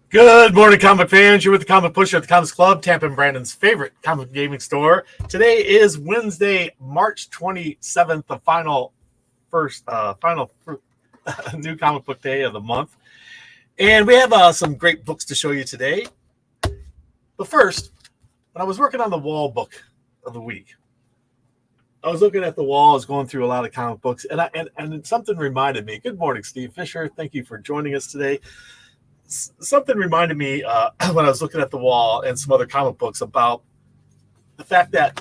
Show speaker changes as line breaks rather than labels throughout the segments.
Good morning, comic fans. You're with the Comic Pusher at the Comics Club, Tampa and Brandon's favorite comic gaming store. Today is Wednesday, March 27th, the final new comic book day of the month. And we have some great books to show you today. But first, when I was working on the wall book of the week, I was looking at the wall, I was going through a lot of comic books, and something reminded me. Good morning, Steve Fisher. Thank you for joining us today. Something reminded me when I was looking at the wall and some other comic books about the fact that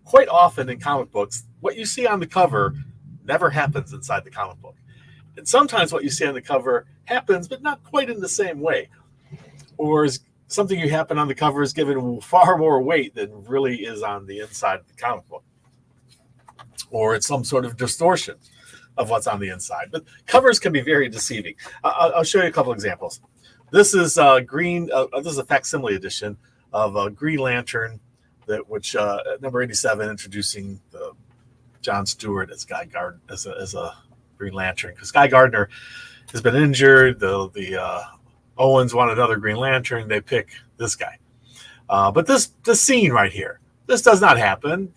quite often in comic books, what you see on the cover never happens inside the comic book. And sometimes what you see on the cover happens, but not quite in the same way. Or is something you happen on the cover is given far more weight than really is on the inside of the comic book. Or it's some sort of distortion of what's on the inside. But covers can be very deceiving. I'll show you a couple examples. This is green. This is a facsimile edition of Green Lantern, which number 87, introducing John Stewart as Guy Gardner as a Green Lantern, because Guy Gardner has been injured. The Owens want another Green Lantern. They pick this guy. But this scene right here, this does not happen.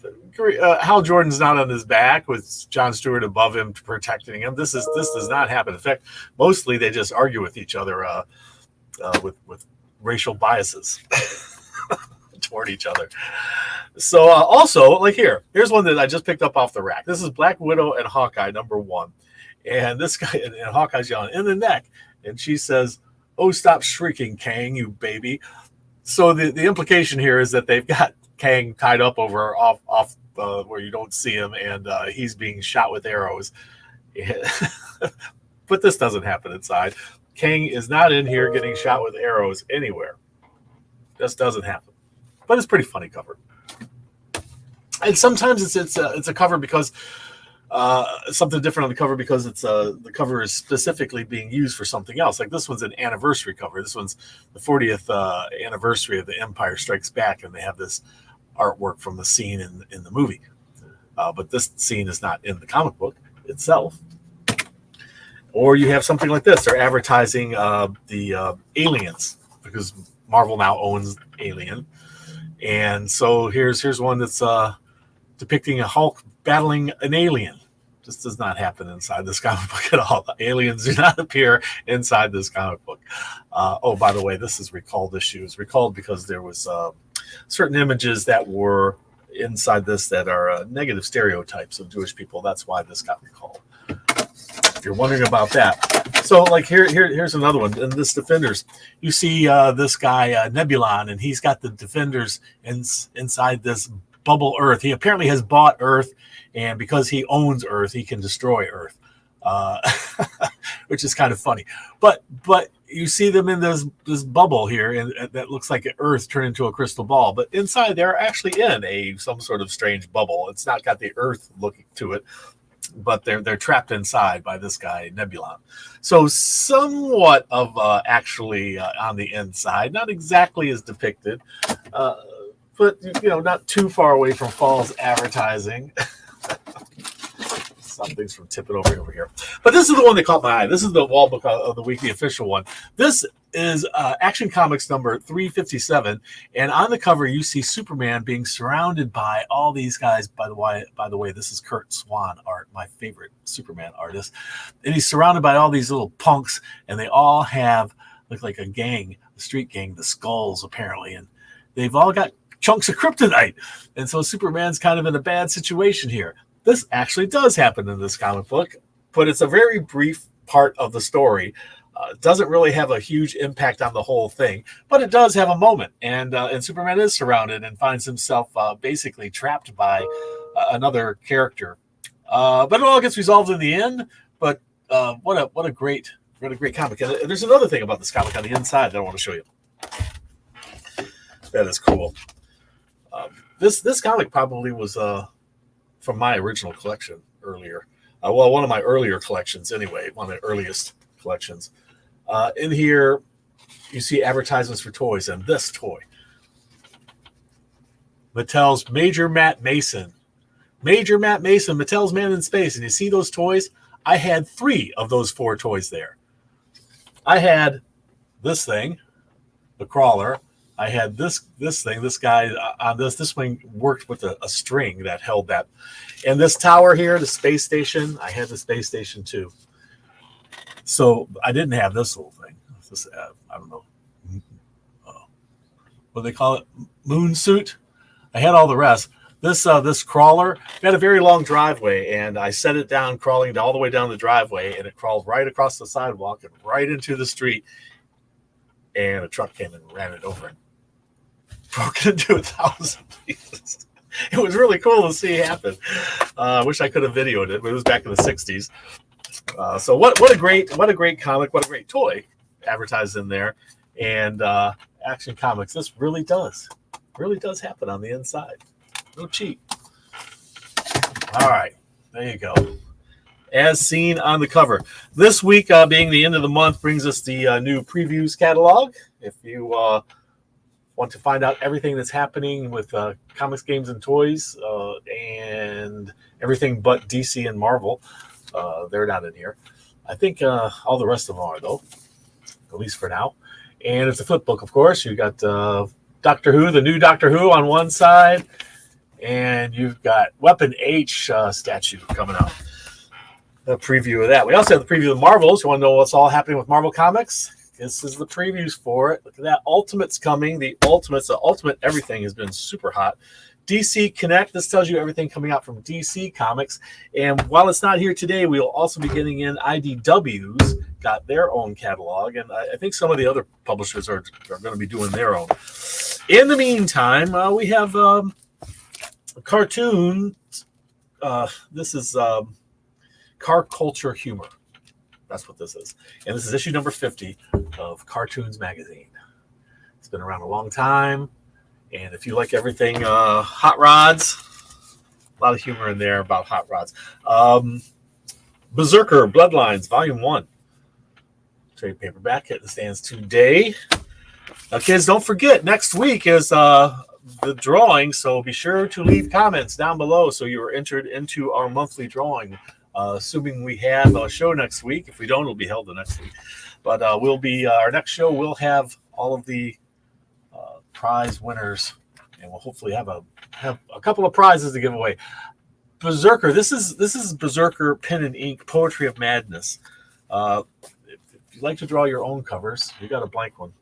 Hal Jordan's not on his back with John Stewart above him protecting him. This does not happen. In fact, mostly they just argue with each other with racial biases toward each other. So also, like here's one that I just picked up off the rack. This is Black Widow and Hawkeye #1, and this guy and Hawkeye's yelling in the neck, and she says, "Oh, stop shrieking, Kang, you baby." So the implication here is that they've got Kang tied up over off where you don't see him, and he's being shot with arrows. But this doesn't happen inside. Kang is not in here getting shot with arrows anywhere. This doesn't happen. But it's a pretty funny cover. And sometimes it's a cover because something different on the cover because it's the cover is specifically being used for something else. Like this one's an anniversary cover. This one's the 40th anniversary of The Empire Strikes Back, and they have this artwork from the scene in the movie. But this scene is not in the comic book itself. Or you have something like this. They're advertising the Aliens, because Marvel now owns Alien. And so here's one that's depicting a Hulk battling an alien. This does not happen inside this comic book at all. The aliens do not appear inside this comic book. Oh, by the way, this is recalled issues. Recalled because there was certain images that were inside this that are negative stereotypes of Jewish people. That's why this got recalled. If you're wondering about that. So like here's another one. In this Defenders, you see this guy Nebulon, and he's got the Defenders inside this bubble Earth. He apparently has bought Earth, and because he owns Earth, he can destroy Earth, which is kind of funny. But you see them in this bubble here, and that looks like Earth turned into a crystal ball. But inside, they're actually in some sort of strange bubble. It's not got the Earth looking to it, but they're trapped inside by this guy Nebulon. So somewhat of actually on the inside, not exactly as depicted, but not too far away from false advertising. Something's from tipping over here. But this is the one that caught my eye. This is the wall book of the week, the official one. This is Action Comics number 357, and on the cover you see Superman being surrounded by all these guys. By the way, this is Kurt Swan art, my favorite Superman artist, and he's surrounded by all these little punks, and they all look like a gang, a street gang, the Skulls apparently, and they've all got chunks of kryptonite, and so Superman's kind of in a bad situation here. This actually does happen in this comic book, but it's a very brief part of the story. It doesn't really have a huge impact on the whole thing, but it does have a moment. And Superman is surrounded and finds himself basically trapped by another character. But it all gets resolved in the end. But what a great comic. And there's another thing about this comic on the inside that I want to show you. That is cool. This comic probably was from my original collection earlier. One of my earlier collections anyway, one of the earliest collections. In here, you see advertisements for toys, and this toy. Mattel's Major Matt Mason. Major Matt Mason, Mattel's Man in Space. And you see those toys? I had 3 of those 4 toys there. I had this thing, the crawler. I had this thing. This guy on this one worked with a string that held that. And this tower here, the space station, I had the space station too. So I didn't have this little thing. This, I don't know. What do they call it? Moon suit. I had all the rest. This crawler had a very long driveway, and I set it down, crawling all the way down the driveway, and it crawled right across the sidewalk and right into the street. And a truck came and ran it over and broke it into 1,000 pieces. It was really cool to see happen. I wish I could have videoed it, but it was back in the '60s. So what a great comic, what a great toy advertised in there. And Action Comics, this really does happen on the inside. No cheat. All right, there you go. As seen on the cover. This week, being the end of the month, brings us the new previews catalog. If you want to find out everything that's happening with comics, games, and toys, and everything but DC and Marvel, they're not in here. I think all the rest of them are, though, at least for now. And it's a flip book, of course. You got Doctor Who, the new Doctor Who on one side, and you've got Weapon H statue coming out. A preview of that. We also have the preview of Marvels. You want to know what's all happening with Marvel Comics? This is the previews for it. Look at that. Ultimate's coming. The Ultimate everything has been super hot. DC Connect. This tells you everything coming out from DC Comics. And while it's not here today, we'll also be getting in IDW's. Got their own catalog. And I think some of the other publishers are going to be doing their own. In the meantime, we have a cartoon. This is Car Culture Humor. That's what this is. And this is issue number 50 of Cartoons Magazine. It's been around a long time. And if you like everything hot rods, a lot of humor in there about hot rods. Berserker Bloodlines, Volume 1. Trade paperback hitting the stands today. Now, kids, don't forget, next week is the drawing, so be sure to leave comments down below so you are entered into our monthly drawing. Assuming we have a show next week. If we don't, it'll be held the next week. But our next show will have all of the prize winners, and we'll hopefully have a couple of prizes to give away. Berserker. This is Berserker Pen and Ink Poetry of Madness. If you like to draw your own covers, you got a blank one.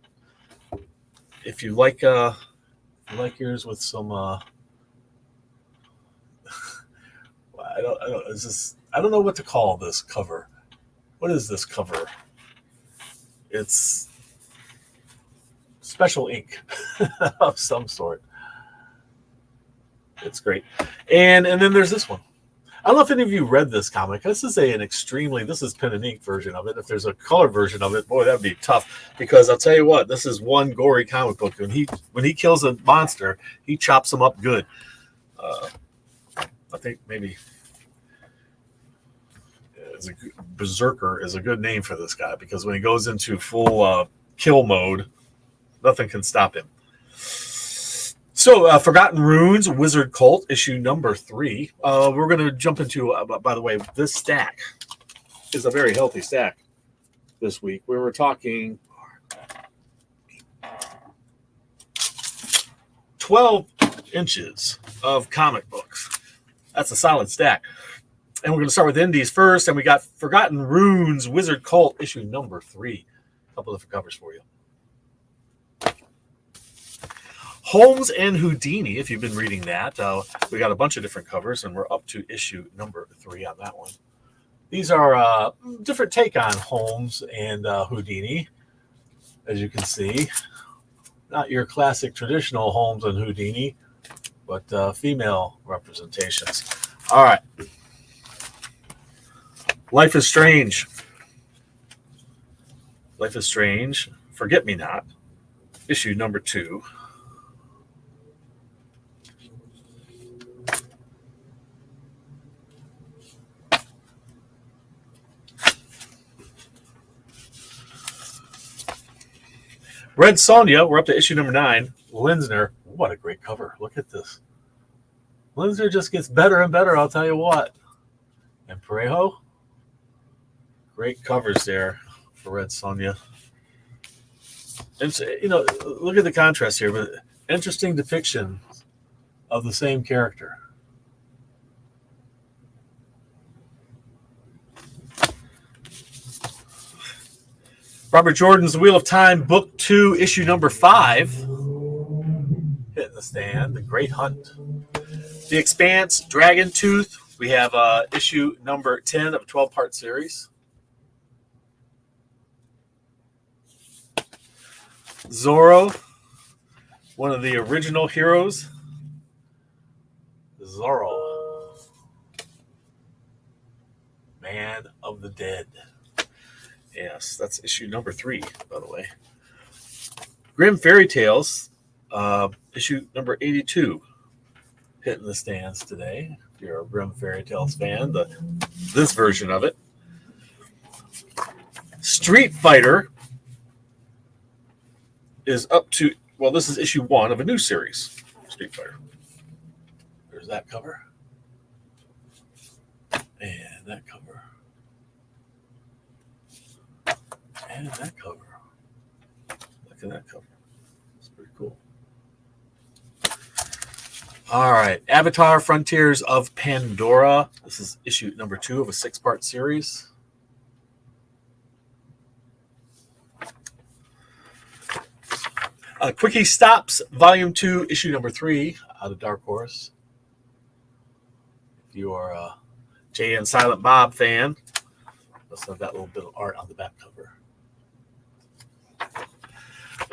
If you like yours with some I don't know what to call this cover. What is this cover? It's special ink of some sort. It's great. And then there's this one. I don't know if any of you read this comic. This is this is pen and ink version of it. If there's a color version of it, boy, that'd be tough. Because I'll tell you what, this is one gory comic book. When he kills a monster, he chops them up good. I think maybe Berserker is a good name for this guy, because when he goes into full kill mode, nothing can stop him. So, Forgotten Runes, Wizard Cult, issue number 3. We're going to jump into, by the way, this stack is a very healthy stack this week. We were talking 12 inches of comic books. That's a solid stack. And we're going to start with indies first. And we got Forgotten Runes, Wizard Cult, issue number 3. A couple different covers for you. Holmes and Houdini, if you've been reading that. We got a bunch of different covers, and we're up to issue number 3 on that one. These are a different take on Holmes and Houdini, as you can see. Not your classic traditional Holmes and Houdini, but female representations. All right. Life is Strange. Life is Strange. Forget Me Not. Issue number 2. Red Sonja, we're up to issue number 9. Linsner, what a great cover. Look at this. Linsner just gets better and better, I'll tell you what. And Parejo, great covers there for Red Sonja. And so, look at the contrast here, but interesting depiction of the same character. Robert Jordan's Wheel of Time, Book 2, Issue number 5. Hitting the stand, The Great Hunt. The Expanse, Dragon Tooth. We have issue number 10 of a 12-part series. Zorro, one of the original heroes. Zorro, Man of the Dead. Yes, that's issue number 3, by the way. Grimm Fairy Tales, issue number 82. Hitting the stands today. If you're a Grimm Fairy Tales fan, this version of it. Street Fighter is up to, well, this is issue 1 of a new series, Street Fighter. There's that cover. And that cover. And that cover. Look at that cover. It's pretty cool. All right. Avatar Frontiers of Pandora. This is issue number 2 of a 6-part series. Quickie Stops, Volume 2, Issue number 3, out of Dark Horse. If you are a Jay and Silent Bob fan, let's have that little bit of art on the back cover.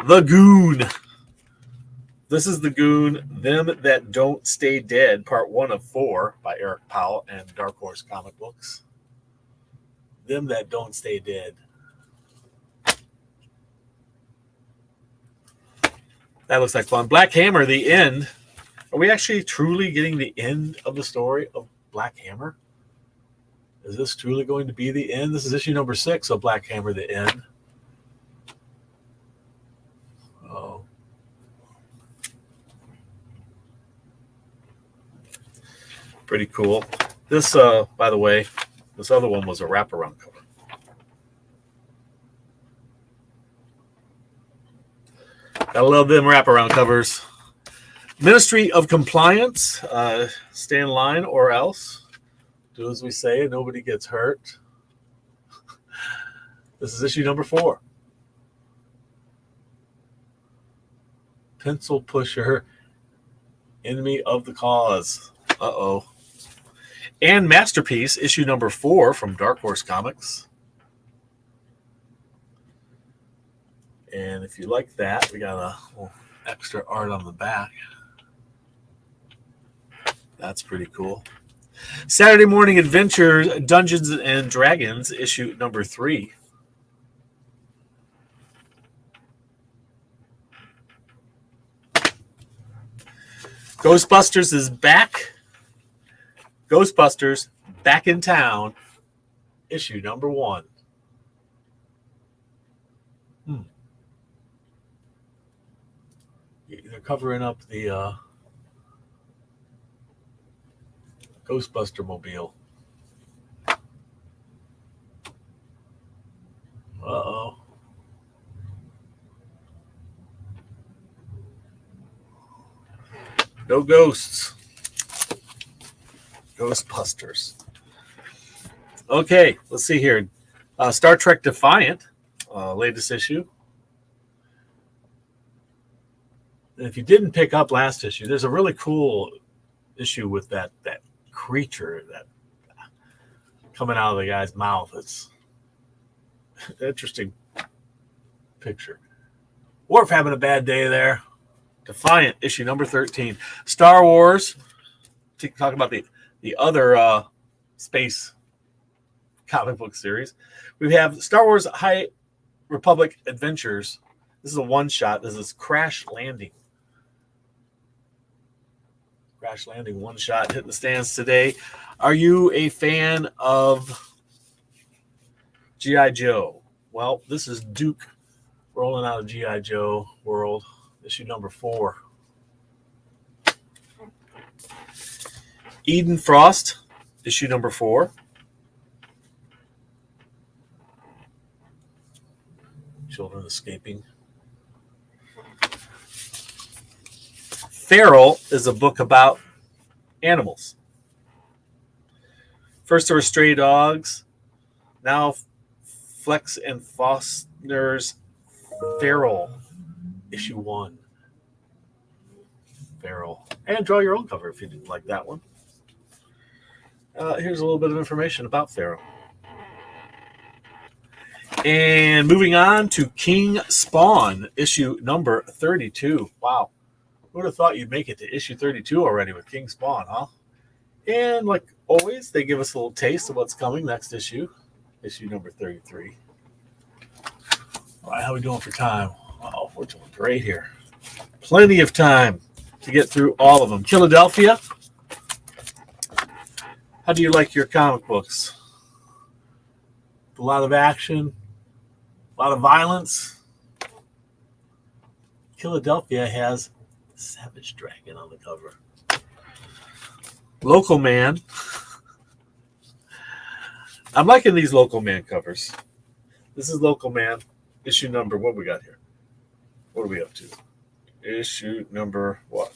The Goon. This is The Goon, Them That Don't Stay Dead, Part 1 of 4 by Eric Powell and Dark Horse Comic Books. Them That Don't Stay Dead. That looks like fun. Black Hammer, the end. Are we actually truly getting the end of the story of Black Hammer? Is this truly going to be the end? This is issue number 6 of Black Hammer, the end. Oh. Pretty cool. This, by the way, this other one was a wraparound cover. Gotta love them wraparound covers. Ministry of Compliance. Stay in line or else. Do as we say. Nobody gets hurt. This is issue number 4. Pencil Pusher. Enemy of the Cause. Uh-oh. And Masterpiece, issue number 4 from Dark Horse Comics. And if you like that, we got a little extra art on the back. That's pretty cool. Saturday Morning Adventures, Dungeons and Dragons, issue number 3. Ghostbusters is back. Ghostbusters Back in Town, issue number 1. They're covering up the Ghostbuster mobile. Uh-oh. No ghosts. Ghostbusters. Okay, let's see here. Star Trek Defiant, latest issue. And if you didn't pick up last issue, there's a really cool issue with that creature that coming out of the guy's mouth. It's an interesting picture. Worf having a bad day there. Defiant, issue number 13. Star Wars. Talking about the other space comic book series. We have Star Wars High Republic Adventures. This is a one-shot. This is Crash Landing. Crash Landing one-shot hitting the stands today. Are you a fan of G.I. Joe? Well, this is Duke rolling out of G.I. Joe World, issue number 4. Eden Frost, issue number 4. Children escaping Feral is a book about animals. First there were stray dogs. Now Flex and Foster's Feral, issue 1. Feral. And draw your own cover if you didn't like that one. Here's a little bit of information about Feral. And moving on to King Spawn, issue number 32. Wow. Who would have thought you'd make it to issue 32 already with King Spawn, huh? And like always, they give us a little taste of what's coming next issue. Issue number 33. All right, how are we doing for time? Oh, we're doing great here. Plenty of time to get through all of them. Philadelphia. How do you like your comic books? A lot of action, a lot of violence. Philadelphia has Savage Dragon on the cover. Local Man. I'm liking these Local Man covers. This is Local Man, issue number, what we got here? What are we up to? Issue number what?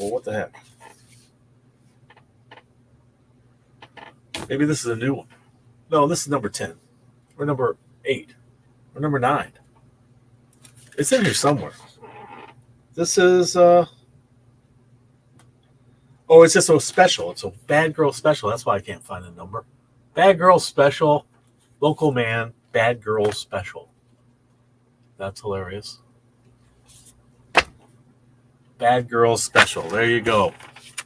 Well, what the heck? Maybe this is a new one. No, this is number 10. Or number 8. Or number 9. It's in here somewhere. This is, oh, it's just a special. It's a Bad Girl special. That's why I can't find the number. Bad Girl special. Local Man. Bad Girl special. That's hilarious. Bad Girl special. There you go.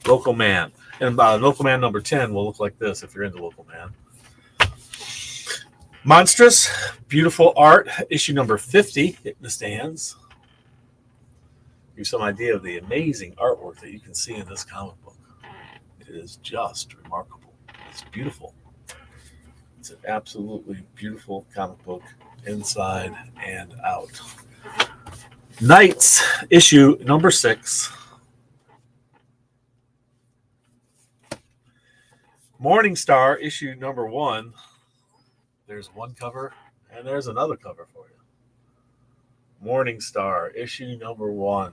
Local Man. And Local Man number 10 will look like this if you're into Local Man. Monstrous, beautiful art, issue number 50, hitting the stands. Give you some idea of the amazing artwork that you can see in this comic book. It is just remarkable. It's beautiful. It's an absolutely beautiful comic book inside and out. Knights, issue number 6. Morning Star, issue number 1. There's one cover, and there's another cover for you. Morning Star, issue number 1.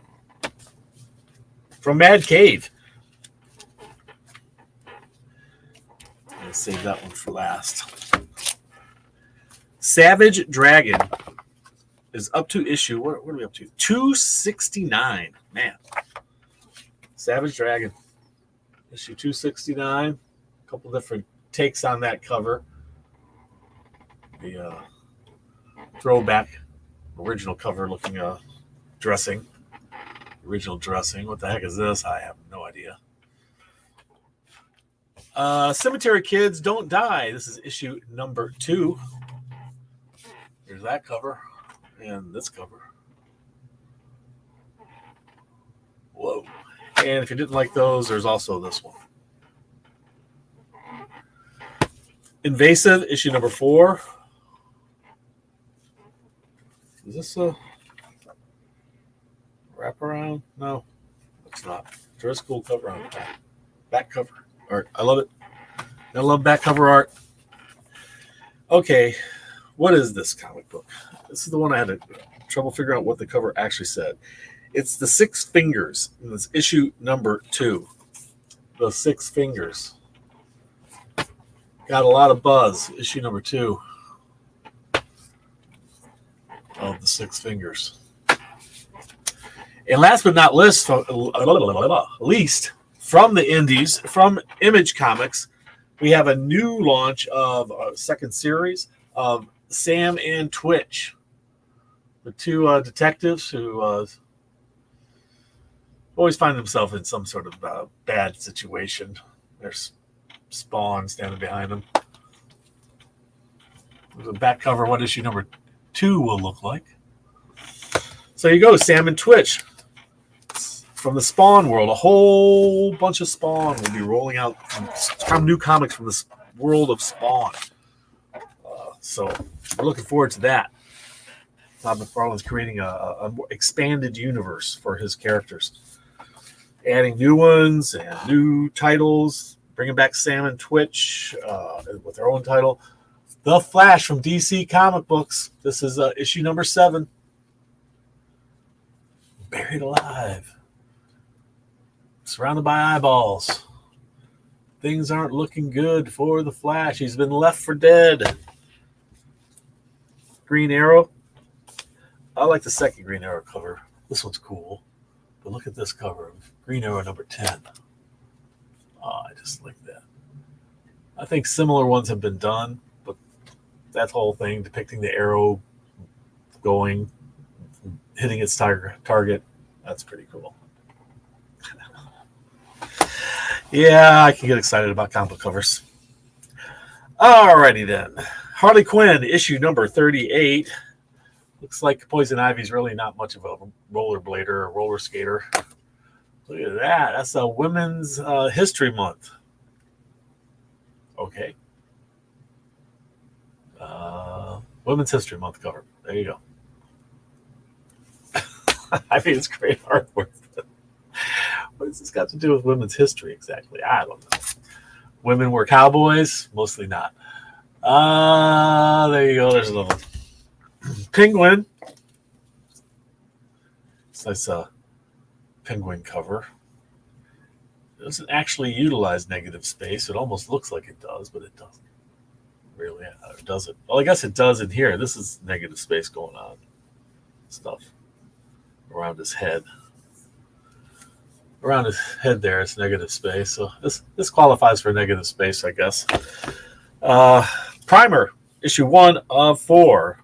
From Mad Cave. I'm going to save that one for last. Savage Dragon is up to issue, what are we up to? 269. Man. Savage Dragon. Issue 269. A couple different takes on that cover. The throwback original cover looking dressing. Original dressing. What the heck is this? I have no idea. Cemetery Kids Don't Die. This is issue number 2. Here's that cover. And this cover. Whoa. And if you didn't like those, there's also this one. Invasive, issue number 4. Is this a wraparound? No, it's not. There's a cool cover on the back. Back cover art. I love it. I love back cover art. Okay, what is this comic book? This is the one I had trouble figuring out what the cover actually said. It's The Six Fingers. And it's issue number 2. The Six Fingers. Got a lot of buzz. Issue number 2. Of The Six Fingers. And last but not least, from the indies, from Image Comics, we have a new launch of a second series of Sam and Twitch, the two detectives who always find themselves in some sort of bad situation. There's Spawn standing behind them. There's a back cover, what issue number 2 will look like. So you go, Sam and Twitch. From the Spawn world, a whole bunch of Spawn will be rolling out some new comics from the world of Spawn. So we're looking forward to that. Todd McFarlane's creating a more expanded universe for his characters. Adding new ones and new titles. Bringing back Sam and Twitch with their own title. The Flash from DC Comic Books. This is issue number 7. Buried alive. Surrounded by eyeballs. Things aren't looking good for the Flash. He's been left for dead. Green Arrow. I like the second Green Arrow cover. This one's cool. But look at this cover of Green Arrow number 10. Oh, I just like that. I think similar ones have been done, but that whole thing depicting the arrow going, hitting its target, that's pretty cool. Yeah, I can get excited about comic book covers. Alrighty then. Harley Quinn, issue number 38. Looks like Poison Ivy's really not much of a rollerblader or roller skater. Look at that. That's a Women's History Month. Okay. Women's History Month cover. There you go. I think it's great artwork. What does this got to do with women's history exactly? I don't know. Women were cowboys? Mostly not. There you go. There's another one. Penguin. It's nice Penguin cover. It doesn't actually utilize negative space. It almost looks like it does, but it doesn't. Really, it doesn't. Well, I guess it does in here. This is negative space going on. Stuff around his head. Around his head there, it's negative space. So this qualifies for negative space, I guess. Primer, issue 1 of 4.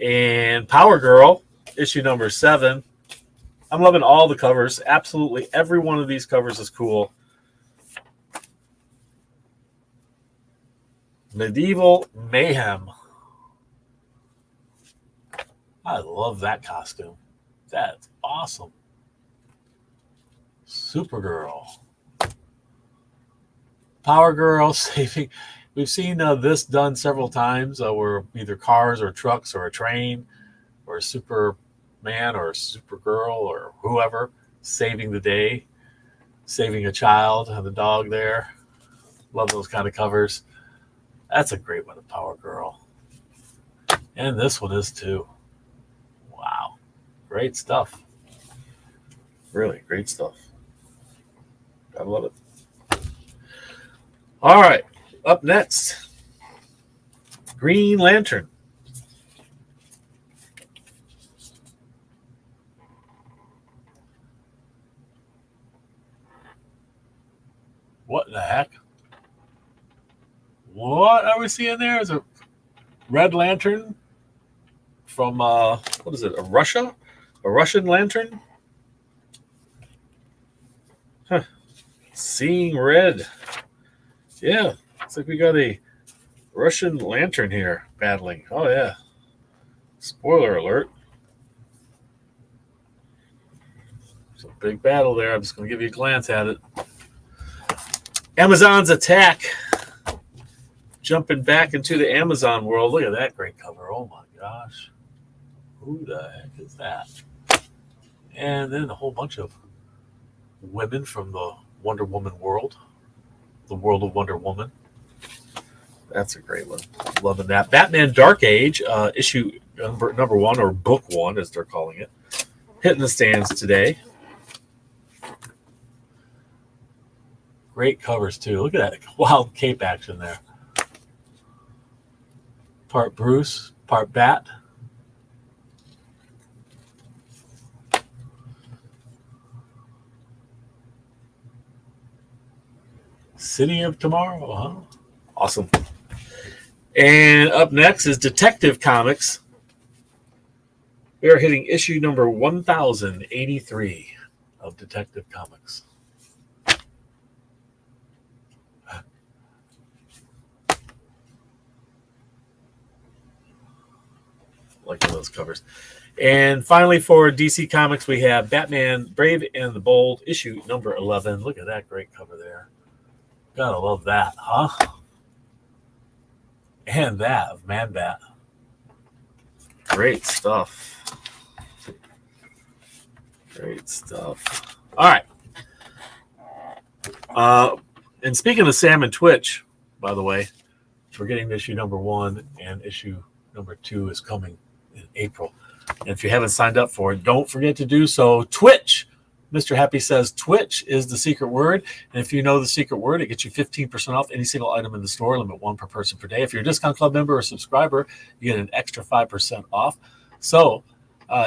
And Power Girl, issue number 7. I'm loving all the covers. Absolutely every one of these covers is cool. Medieval Mayhem. I love that costume. That's awesome. Supergirl. Power Girl saving. We've seen this done several times where either cars or trucks or a train or a Superman or a Supergirl or whoever saving the day, saving a child and the dog there. Love those kind of covers. That's a great one, Power Girl. And this one is too. Wow. Great stuff. Really great stuff. I love it. All right. Up next, Green Lantern. What the heck? What are we seeing there? Is a red lantern from, what is it, Russia? A Russian lantern? Huh. Seeing red. Yeah, looks like we got a Russian lantern here battling. Oh, yeah. Spoiler alert. It's a big battle there. I'm just going to give you a glance at it. Amazon's Attack. Jumping back into the Amazon world. Look at that great cover. Oh, my gosh. Who the heck is that? And then a whole bunch of women from the Wonder Woman world. The world of Wonder Woman. That's a great one. Loving that. Batman Dark Age, issue number 1, or book 1, as they're calling it. Hitting the stands today. Great covers, too. Look at that wild cape action there. Part Bruce, part Bat. City of Tomorrow, huh? Awesome. And up next is Detective Comics. We are hitting issue number 1083 of Detective Comics. Liking those covers. And finally, for DC Comics, we have Batman Brave and the Bold, issue number 11. Look at that great cover there. Gotta love that, huh? And that of Man-Bat. Great stuff. Great stuff. All right. And speaking of Sam and Twitch, by the way, we're getting issue number 1 and issue number 2 is coming in April. And if you haven't signed up for it, don't forget to do so. Twitch. Mr. Happy says Twitch is the secret word. And if you know the secret word, it gets you 15% off any single item in the store, limit 1 per person per day. If you're a Discount Club member or subscriber, you get an extra 5% off. So,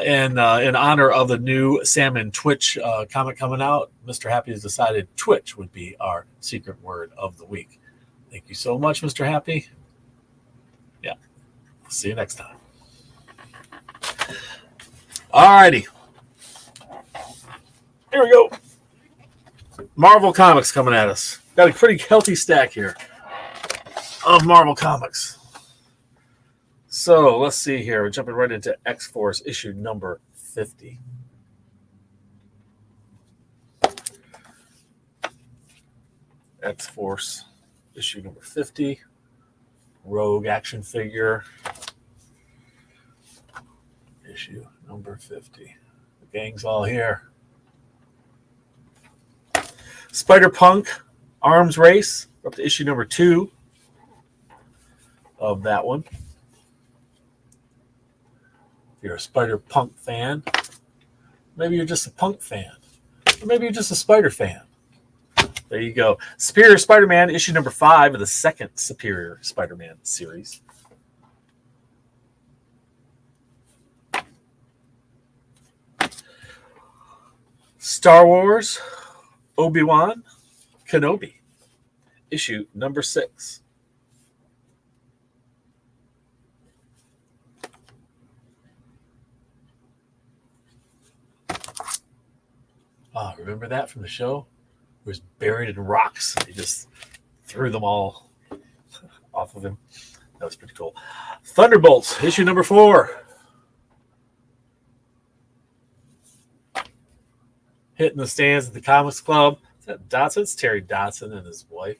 in honor of the new Sam and Twitch comic coming out, Mr. Happy has decided Twitch would be our secret word of the week. Thank you so much, Mr. Happy. Yeah. See you next time. All righty. Here we go. Marvel Comics coming at us. Got a pretty healthy stack here of Marvel Comics. So let's see here. We're jumping right into X-Force issue number 50. X-Force issue number 50. Rogue action figure. Issue number 50. The gang's all here. Spider-Punk Arms Race. We're up to issue number 2 of that one. If you're a Spider-Punk fan, maybe you're just a Punk fan, or maybe you're just a Spider fan. There you go. Superior Spider-Man, issue number 5 of the second Superior Spider-Man series. Star Wars Obi-Wan Kenobi, issue number 6. Oh, remember that from the show? He was buried in rocks. He just threw them all off of him. That was pretty cool. Thunderbolts, issue number 4. Hitting the stands at the Comics Club. Is that Dotson? It's Terry Dotson and his wife.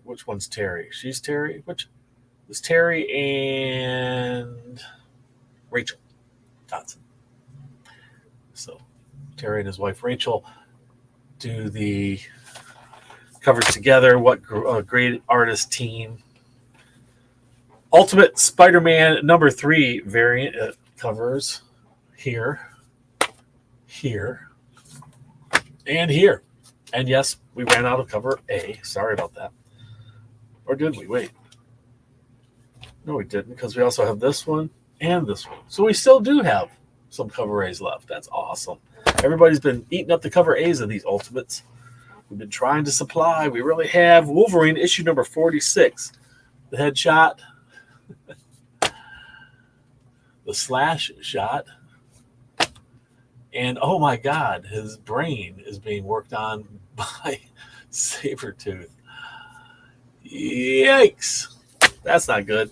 Which one's Terry? She's Terry. Which was Terry and Rachel Dotson. So Terry and his wife Rachel do the covers together. What a great artist team. Ultimate Spider-Man number 3 variant covers here, and here. And yes, we ran out of cover A. Sorry about that. Or did we? Wait. No, we didn't, because we also have this one and this one. So we still do have some cover A's left. That's awesome. Everybody's been eating up the cover A's of these Ultimates. We've been trying to supply. We really have. Wolverine issue number 46. The headshot. The slash shot. And oh my God, his brain is being worked on by Sabretooth. Yikes. That's not good.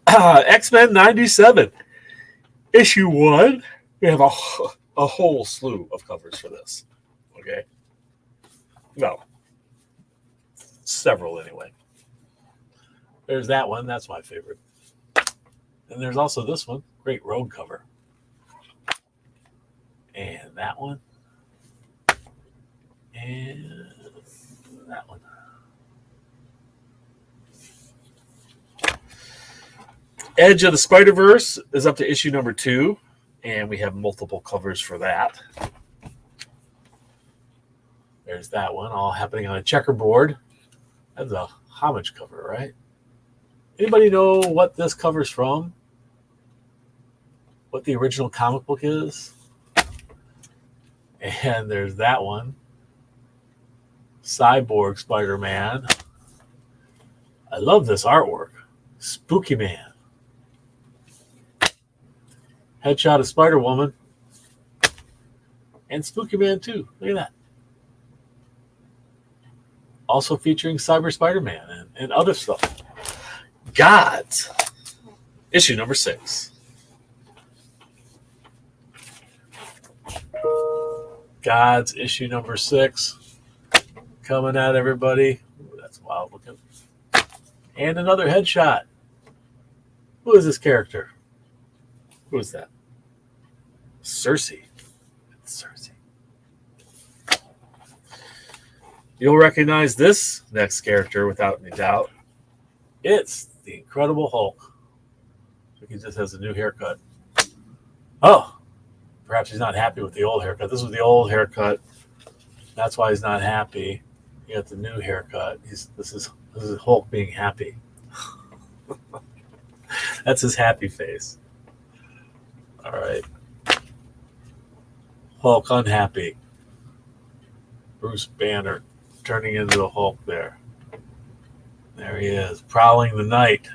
X-Men 97. Issue 1. We have a whole slew of covers for this. Okay? Well, several anyway. There's that one. That's my favorite. And there's also this one. Great Rogue cover. And that one. And that one. Edge of the Spider-Verse is up to issue number 2. And we have multiple covers for that. There's that one, all happening on a checkerboard. That's a homage cover, right? Anybody know what this cover's from? What the original comic book is? And there's that one. Cyborg Spider-Man. I love this artwork. Spooky Man. Headshot of Spider-Woman. And Spooky Man too. Look at that. Also featuring Cyber Spider-Man and other stuff. Gods. Issue number 6. Gods issue number 6. Coming at everybody. Ooh, that's wild looking. And another headshot. Who is this character? Who is that? Cersei. It's Cersei. You'll recognize this next character without any doubt. It's the Incredible Hulk. He just has a new haircut. Oh, perhaps he's not happy with the old haircut. This was the old haircut. That's why he's not happy. He got the new haircut. This is Hulk being happy. That's his happy face. All right. Hulk unhappy. Bruce Banner turning into a Hulk there. There he is, prowling the night.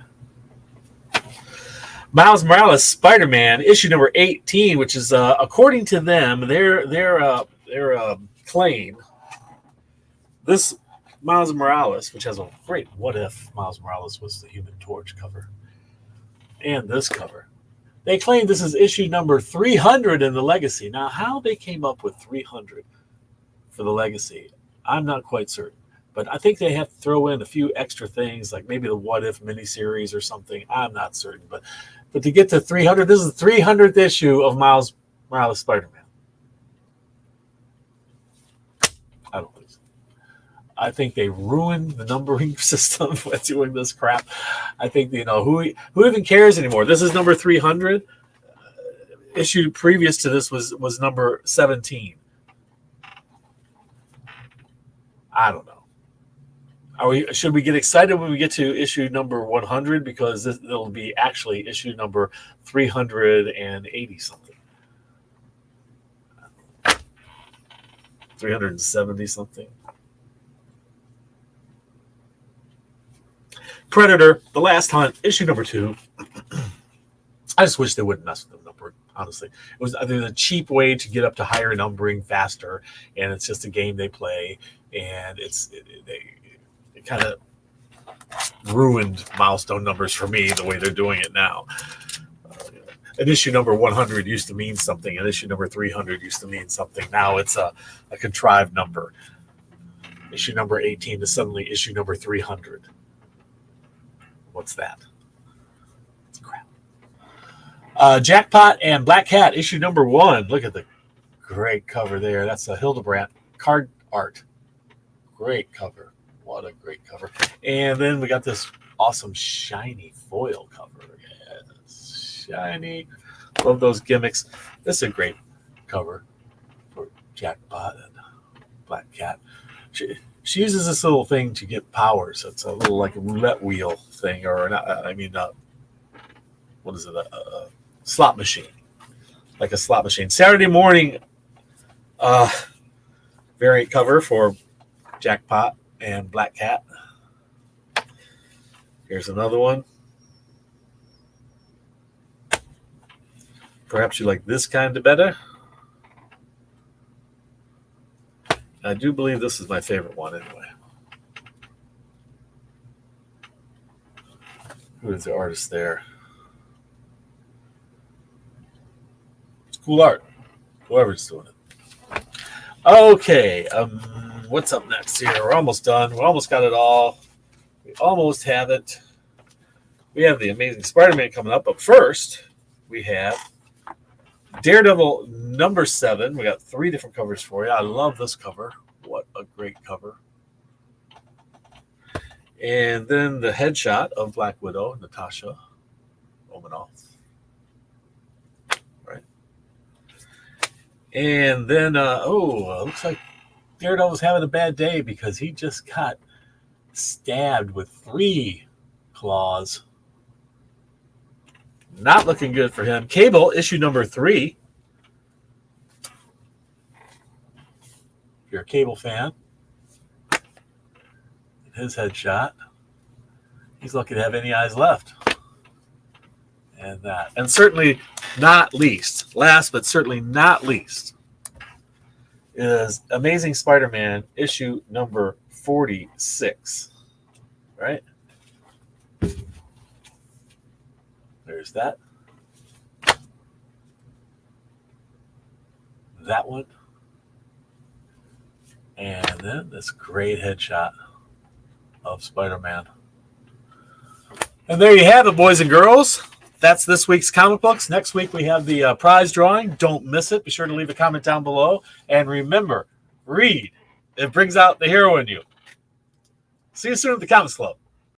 Miles Morales, Spider-Man, issue number 18, which is according to them, their claim. This Miles Morales, which has a great "What if Miles Morales was the Human Torch" cover, and this cover. They claim this is issue number 300 in the Legacy. Now, how they came up with 300 for the Legacy, I'm not quite certain. But I think they have to throw in a few extra things, like maybe the What If miniseries or something. I'm not certain. But to get to 300, this is the 300th issue of Miles Morales Spider-Man. I don't think so. I think they ruined the numbering system by doing this crap. I think, who even cares anymore? This is number 300. Issue previous to this was number 17. I don't know. Should we get excited when we get to issue number 100? Because it'll be actually issue number 380 something. 370 something. Predator, The Last Hunt, issue number 2. I just wish they wouldn't mess with the number, honestly. It was a cheap way to get up to higher numbering faster, and it's just a game they play, and they kind of ruined milestone numbers for me the way they're doing it now. An issue number 100 used to mean something, and issue number 300 used to mean something. Now it's a contrived number. Issue number 18 is suddenly issue number 300. What's that? It's crap. Jackpot and Black Cat, issue number 1. Look at the great cover there. That's a Hildebrandt card art. Great cover. What a great cover. And then we got this awesome shiny foil cover. Yes, shiny. Love those gimmicks. This is a great cover for Jackpot and Black Cat. She uses this little thing to get powers. It's a little like a roulette wheel thing, or what is it? A slot machine. Like a slot machine. Saturday morning variant cover for Jackpot and Black Cat. Here's another one. Perhaps you like this kind of better. I do believe this is my favorite one anyway. Who is the artist there? It's cool art. Whoever's doing it. Okay. What's up next here? We're almost done. We almost got it all. We almost have it. We have the Amazing Spider-Man coming up. But first, we have Daredevil number 7. We got 3 different covers for you. I love this cover. What a great cover. And then the headshot of Black Widow, Natasha Romanoff. Right. And then, looks like Daredevil's having a bad day because he just got stabbed with 3 claws. Not looking good for him. Cable, issue number 3. If you're a Cable fan, his headshot, he's lucky to have any eyes left. And that. And certainly not least, last but certainly not least, is Amazing Spider-Man issue number 46. Right? There's that. That one. And then this great headshot of Spider-Man. And there you have it, boys and girls. That's this week's comic books. Next week we have the prize drawing. Don't miss it. Be sure to leave a comment down below. And remember, read. It brings out the hero in you. See you soon at the Comics Club.